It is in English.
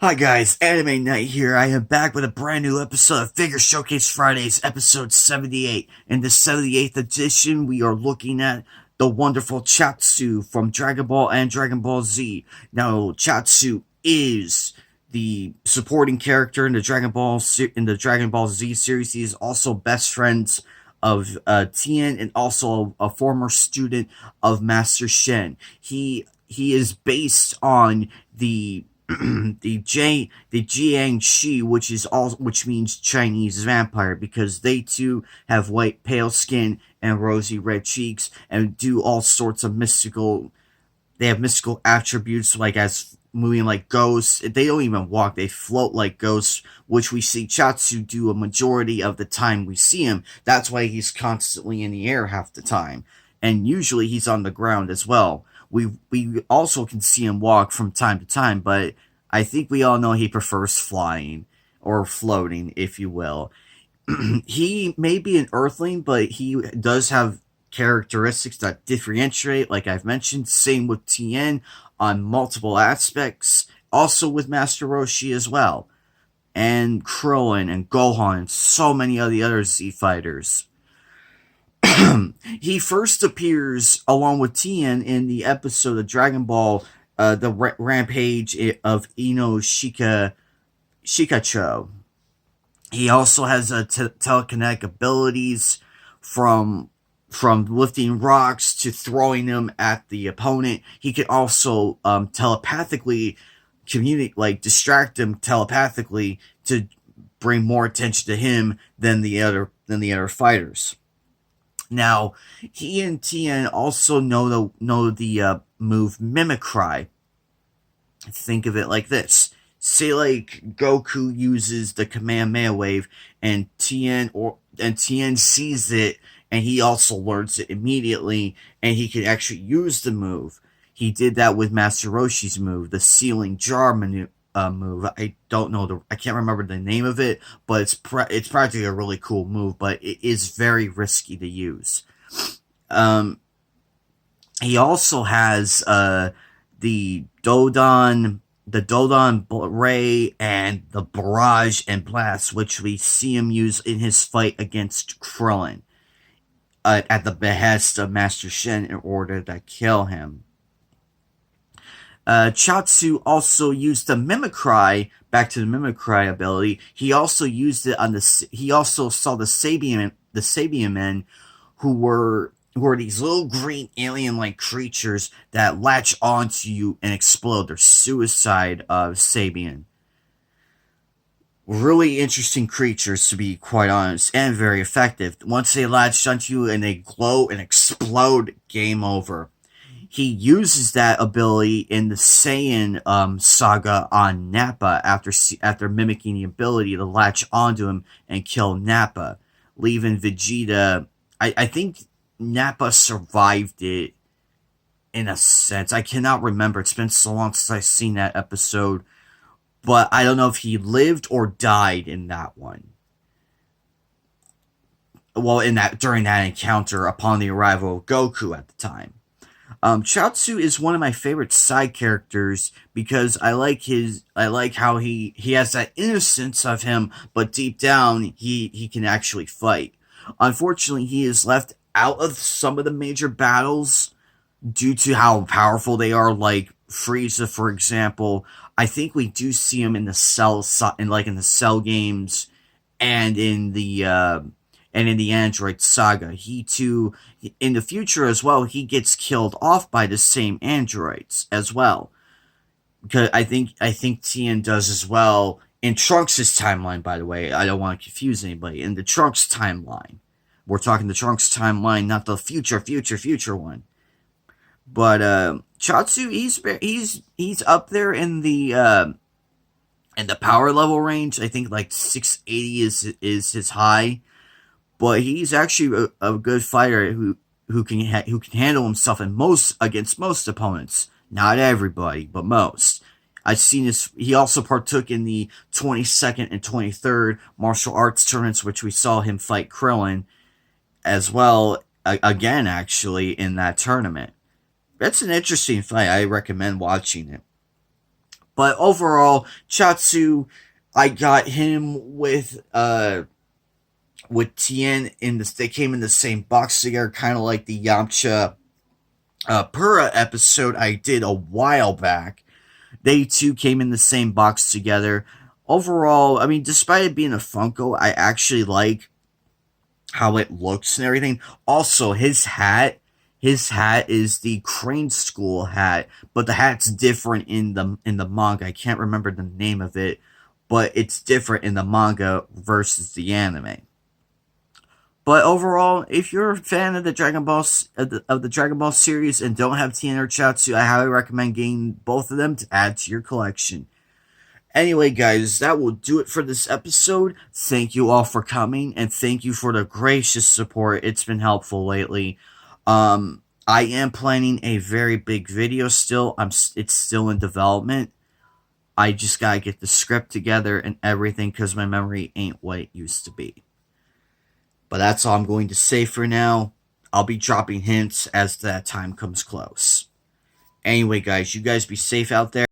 Hi guys, Anime Night here. I am back with a brand new episode of Figure Showcase Fridays, episode 78. In the 78th edition, we are looking at the wonderful Chiaotzu from Dragon Ball and Dragon Ball Z. Now, Chiaotzu is the supporting character in the Dragon Ball Z series. He is also best friends of Tien and also a former student of Master Shen. He is based on the Jiangxi, which means Chinese vampire, because they too have white pale skin and rosy red cheeks and do all sorts of mystical. They have mystical attributes like as moving like ghosts. They don't even walk; they float like ghosts, which we see Chatsu do a majority of the time we see him. That's why he's constantly in the air half the time, and usually he's on the ground as well. We also can see him walk from time to time, but I think we all know he prefers flying or floating, if you will. He may be an earthling, but he does have characteristics that differentiate, like I've mentioned. Same with Tien on multiple aspects. Also with Master Roshi as well. And Krillin and Gohan and so many of the other Z fighters. He first appears along with Tien in the episode of Dragon Ball, the Rampage of Shikacho. He also has telekinetic abilities from lifting rocks to throwing them at the opponent. He can also telepathically communicate, like distract them telepathically to bring more attention to him than the other fighters. Now, he and Tien also know the move Mimicry. Think of it like this: say like Goku uses the Kamehameha wave, and Tien sees it, and he also learns it immediately, and he can actually use the move. He did that with Master Roshi's move, the Sealing Jar move. I can't remember the name of it, but it's practically a really cool move, but it is very risky to use. Um, he also has the Dodon Ray and the Barrage and Blast, which we see him use in his fight against Krillin, at the behest of Master Shen in order to kill him. Chatsu also used the Mimicry. Back to the Mimicry ability. He also used it on the. He also saw the Sabian men, who are these little green alien-like creatures that latch onto you and explode. They're suicide Sabian. Really interesting creatures, to be quite honest, and very effective. Once they latch onto you and they glow and explode, game over. He uses that ability in the Saiyan saga on Nappa after mimicking the ability to latch onto him and kill Nappa, leaving Vegeta. I think Nappa survived it in a sense. I cannot remember. It's been so long since I've seen that episode, but I don't know if he lived or died in that one. Well, during that encounter upon the arrival of Goku at the time. Chaozu is one of my favorite side characters because I like how he has that innocence of him, but deep down he can actually fight. Unfortunately, he is left out of some of the major battles due to how powerful they are, like Frieza, for example. I think we do see him in the in the Cell games and in the Android saga. He too, in the future as well, he gets killed off by the same androids as well. Because I think Tien does as well in Trunks' timeline. By the way, I don't want to confuse anybody. In the Trunks timeline, we're talking the Trunks timeline, not the future one. But Chatsu, he's up there in the power level range. I think like 680 is his high, but he's actually a good fighter who can handle himself against most opponents. Not everybody, but most. I've seen this. He also partook in the 22nd and 23rd martial arts tournaments, which we saw him fight Krillin as well, again, actually, in that tournament. That's an interesting fight. I recommend watching it. But overall, Chiaotzu, I got him with Tien in this. They came in the same box together, kind of like the Yamcha Pura episode I did a while back. They two came in the same box together. Overall, I mean, despite it being a Funko, I actually like how it looks and everything. Also, his hat is the Crane School hat, but the hat's different in the manga. I can't remember the name of it, but it's different in the manga versus the anime. But overall, if you're a fan of the Dragon Ball series and don't have Tien or Chiaotzu, I highly recommend getting both of them to add to your collection. Anyway, guys, that will do it for this episode. Thank you all for coming, and thank you for the gracious support. It's been helpful lately. I am planning a very big video still. It's still in development. I just gotta get the script together and everything because my memory ain't what it used to be. But that's all I'm going to say for now. I'll be dropping hints as that time comes close. Anyway, guys, you guys be safe out there.